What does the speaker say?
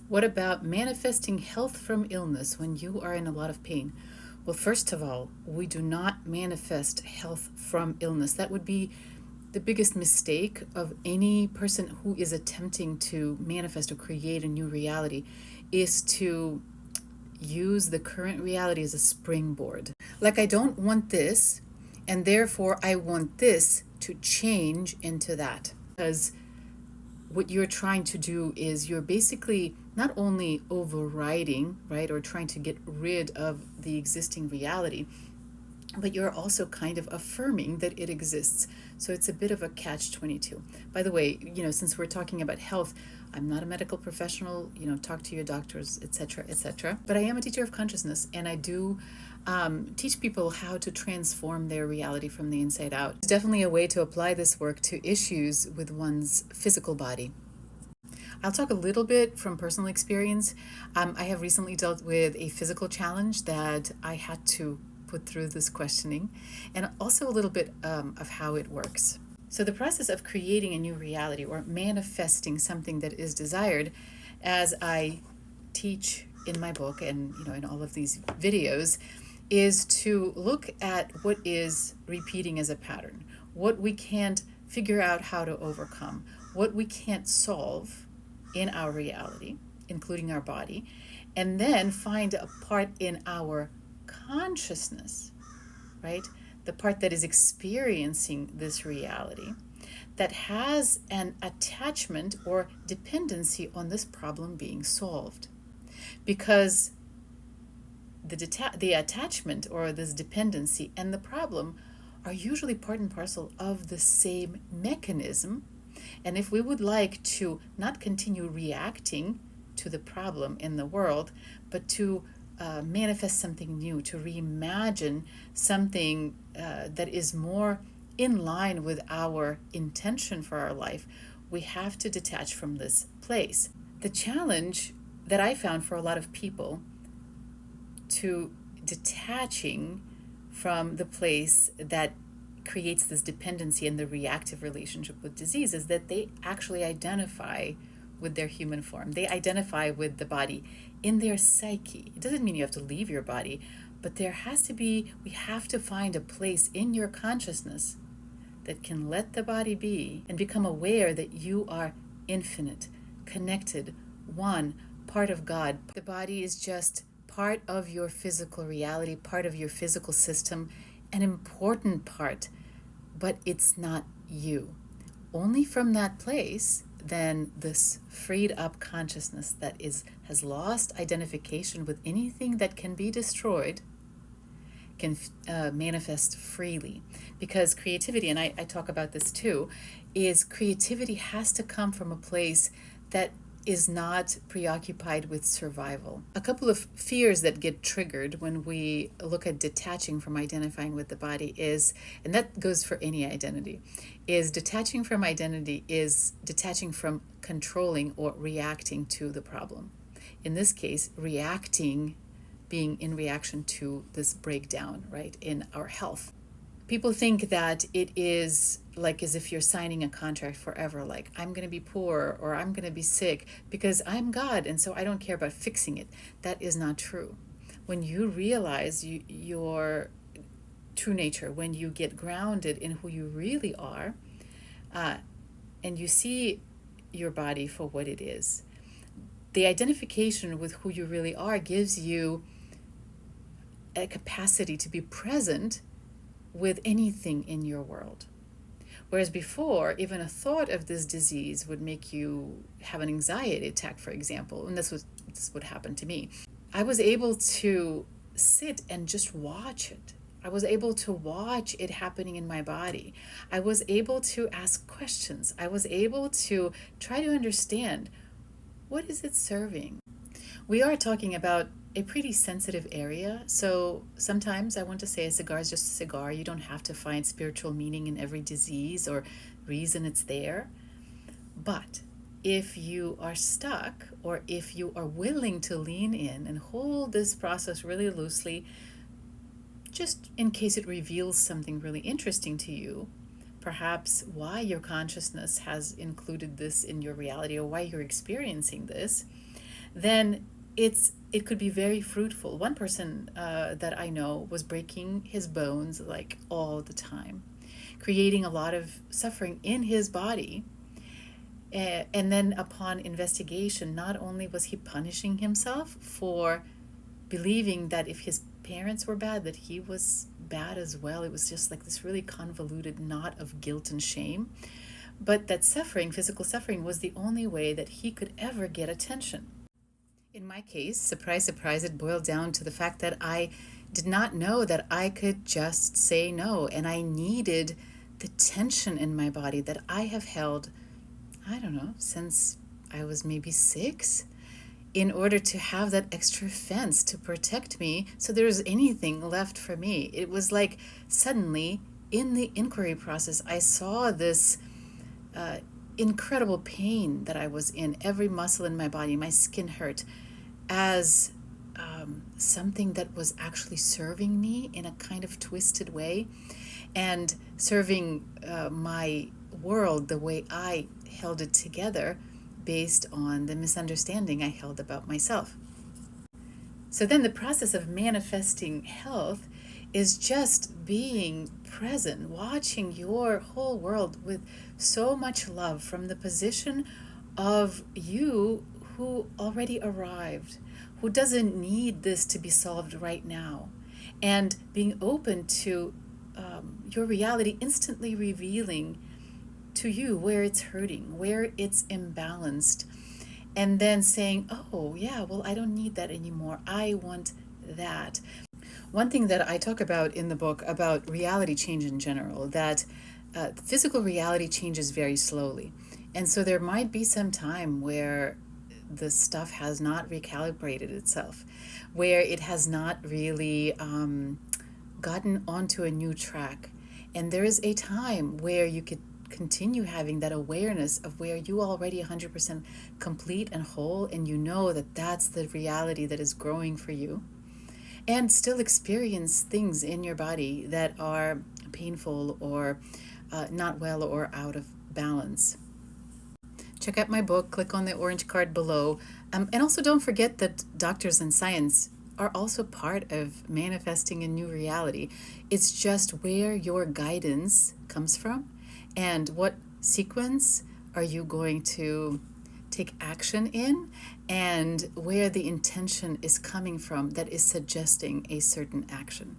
What about manifesting health from illness when you are in a lot of pain? Well, first of all, we do not manifest health from illness. That would be the biggest mistake of any person who is attempting to manifest or create a new reality, is to use the current reality as a springboard. Like, I don't want this, and therefore I want this to change into that. Because what you're trying to do is you're basically not only overriding, right, or trying to get rid of the existing reality, but you're also kind of affirming that it exists. So it's a bit of a catch-22. By the way, since we're talking about health, I'm not a medical professional, talk to your doctors, etc., etc. But I am a teacher of consciousness, and I do teach people how to transform their reality from the inside out. It's definitely a way to apply this work to issues with one's physical body. I'll talk a little bit from personal experience. I have recently dealt with a physical challenge that I had to put through this questioning, and also a little bit of how it works. So the process of creating a new reality or manifesting something that is desired, as I teach in my book and in all of these videos, is to look at what is repeating as a pattern, what we can't figure out how to overcome, what we can't solve in our reality, including our body, and then find a part in our consciousness, right? The part that is experiencing this reality that has an attachment or dependency on this problem being solved. Because the attachment or this dependency and the problem are usually part and parcel of the same mechanism. And if we would like to not continue reacting to the problem in the world, but to manifest something new, to reimagine something that is more in line with our intention for our life, we have to detach from this place. The challenge that I found for a lot of people to detaching from the place that creates this dependency and the reactive relationship with disease is that they actually identify with their human form. They identify with the body in their psyche. It doesn't mean you have to leave your body, but we have to find a place in your consciousness that can let the body be and become aware that you are infinite, connected, one, part of God. The body is just part of your physical reality, part of your physical system, an important part, but it's not you. Only from that place, then this freed up consciousness that has lost identification with anything that can be destroyed can manifest freely. Because creativity, and I talk about this too, is creativity has to come from a place that is not preoccupied with survival. A couple of fears that get triggered when we look at detaching from identifying with the body is, and that goes for any identity, is detaching from identity is detaching from controlling or reacting to the problem. In this case, reacting being in reaction to this breakdown, right, in our health. People think that it is like as if you're signing a contract forever, like I'm going to be poor or I'm going to be sick because I'm God and so I don't care about fixing it. That is not true. When you realize your true nature, when you get grounded in who you really are, and you see your body for what it is, the identification with who you really are gives you a capacity to be present with anything in your world. Whereas before, even a thought of this disease would make you have an anxiety attack, for example, and this would happen to me. I was able to sit and just watch it. I was able to watch it happening in my body. I was able to ask questions. I was able to try to understand, what is it serving? We are talking about a pretty sensitive area, so sometimes I want to say a cigar is just a cigar. You don't have to find spiritual meaning in every disease or reason it's there. But if you are stuck, or if you are willing to lean in and hold this process really loosely, just in case it reveals something really interesting to you, perhaps why your consciousness has included this in your reality or why you're experiencing this, then it could be very fruitful. One person that I know was breaking his bones like all the time, creating a lot of suffering in his body. And then upon investigation, not only was he punishing himself for believing that if his parents were bad, that he was bad as well. It was just like this really convoluted knot of guilt and shame. But that suffering, physical suffering, was the only way that he could ever get attention. In my case, surprise, surprise, it boiled down to the fact that I did not know that I could just say no. And I needed the tension in my body that I have held, I don't know, since I was maybe 6, in order to have that extra fence to protect me so there was anything left for me. It was like suddenly in the inquiry process, I saw this incredible pain that I was in, every muscle in my body, my skin hurt, as something that was actually serving me in a kind of twisted way and serving my world the way I held it together based on the misunderstanding I held about myself. So then the process of manifesting health is just being present, watching your whole world with so much love from the position of you who already arrived, who doesn't need this to be solved right now, and being open to your reality instantly revealing to you where it's hurting, where it's imbalanced, and then saying, oh, yeah, well, I don't need that anymore. I want that. One thing that I talk about in the book about reality change in general, that physical reality changes very slowly. And so there might be some time where the stuff has not recalibrated itself, where it has not really gotten onto a new track. And there is a time where you could continue having that awareness of where you already 100% complete and whole, and you know that that's the reality that is growing for you, and still experience things in your body that are painful or not well or out of balance. Check out my book, click on the orange card below, and also don't forget that doctors and science are also part of manifesting a new reality. It's just where your guidance comes from and what sequence are you going to take action in, and where the intention is coming from that is suggesting a certain action.